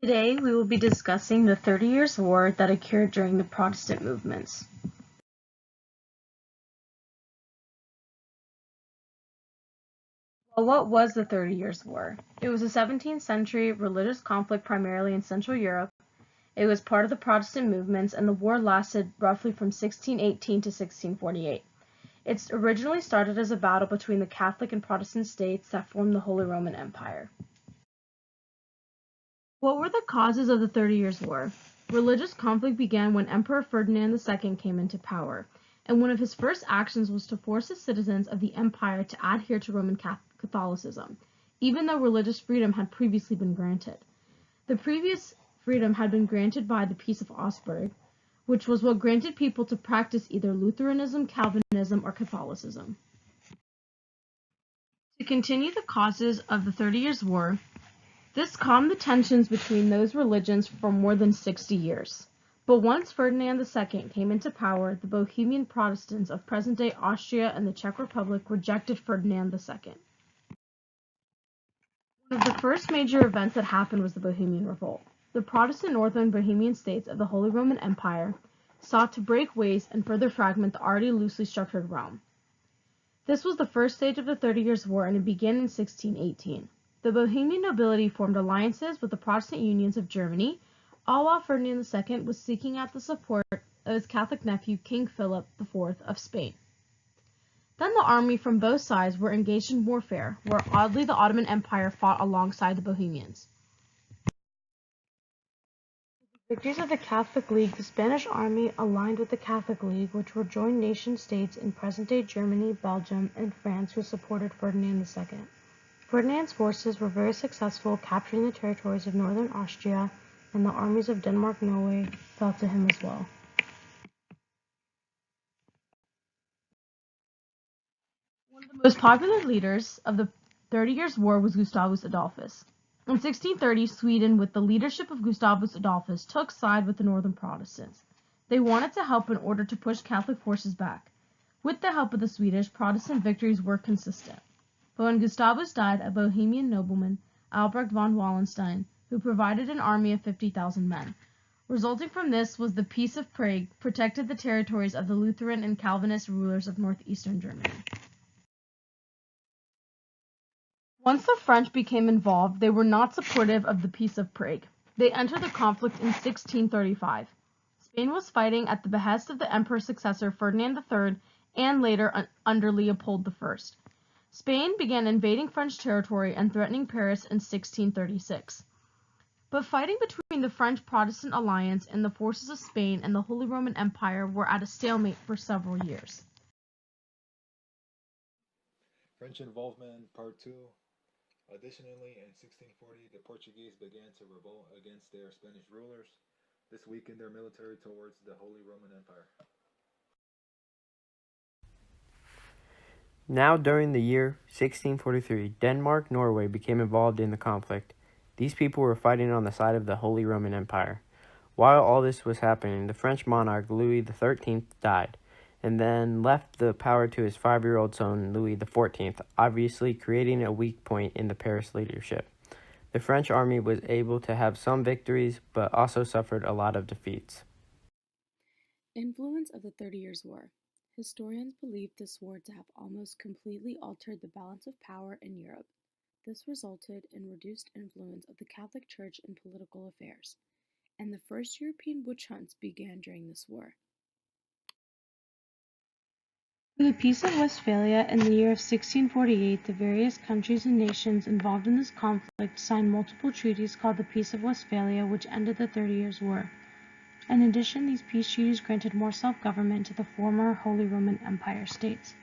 Today we will be discussing the 30 Years' War that occurred during the Protestant movements. Well, what was the 30 Years' War? It was a 17th century religious conflict primarily in Central Europe. It was part of the Protestant movements, and the war lasted roughly from 1618 to 1648. It originally started as a battle between the Catholic and Protestant states that formed the Holy Roman Empire. What were the causes of the 30 Years' War? Religious conflict began when Emperor Ferdinand II came into power, and one of his first actions was to force the citizens of the empire to adhere to Roman Catholicism, even though religious freedom had previously been granted. The previous freedom had been granted by the Peace of Augsburg, which was what granted people to practice either Lutheranism, Calvinism, or Catholicism. To continue the causes of the 30 Years' War, this calmed the tensions between those religions for more than 60 years. But once Ferdinand II came into power, the Bohemian Protestants of present-day Austria and the Czech Republic rejected Ferdinand II. One of the first major events that happened was the Bohemian Revolt. The Protestant northern Bohemian states of the Holy Roman Empire sought to break ways and further fragment the already loosely structured realm. This was the first stage of the 30 Years' War, and it began in 1618. The Bohemian nobility formed alliances with the Protestant unions of Germany, all while Ferdinand II was seeking out the support of his Catholic nephew, King Philip IV of Spain. Then the army from both sides were engaged in warfare, where oddly the Ottoman Empire fought alongside the Bohemians. With the victories of the Catholic League, the Spanish army aligned with the Catholic League, which were joined nation-states in present-day Germany, Belgium, and France who supported Ferdinand II. Ferdinand's forces were very successful, capturing the territories of northern Austria, and the armies of Denmark and Norway fell to him as well. One of the most popular leaders of the 30 Years' War was Gustavus Adolphus. In 1630, Sweden, with the leadership of Gustavus Adolphus, took side with the northern Protestants. They wanted to help in order to push Catholic forces back. With the help of the Swedish, Protestant victories were consistent. But when Gustavus died, a Bohemian nobleman, Albrecht von Wallenstein, who provided an army of 50,000 men. Resulting from this was the Peace of Prague, protected the territories of the Lutheran and Calvinist rulers of northeastern Germany. Once the French became involved, they were not supportive of the Peace of Prague. They entered the conflict in 1635. Spain was fighting at the behest of the emperor's successor Ferdinand III and later under Leopold I. Spain began invading French territory and threatening Paris in 1636. But fighting between the French Protestant alliance and the forces of Spain and the Holy Roman Empire were at a stalemate for several years. French involvement, Part 2. Additionally, in 1640, the Portuguese began to revolt against their Spanish rulers. This weakened their military towards the Holy Roman Empire. Now during the year 1643, Denmark-Norway became involved in the conflict. These people were fighting on the side of the Holy Roman Empire. While all this was happening, the French monarch Louis XIII died, and then left the power to his 5-year-old son Louis XIV, obviously creating a weak point in the Paris leadership. The French army was able to have some victories, but also suffered a lot of defeats. Influence of the 30 Years' War. Historians believe this war to have almost completely altered the balance of power in Europe. This resulted in reduced influence of the Catholic Church in political affairs, and the first European witch hunts began during this war. Through the Peace of Westphalia in the year of 1648, the various countries and nations involved in this conflict signed multiple treaties called the Peace of Westphalia, which ended the 30 Years' War. In addition, these peace treaties granted more self-government to the former Holy Roman Empire states.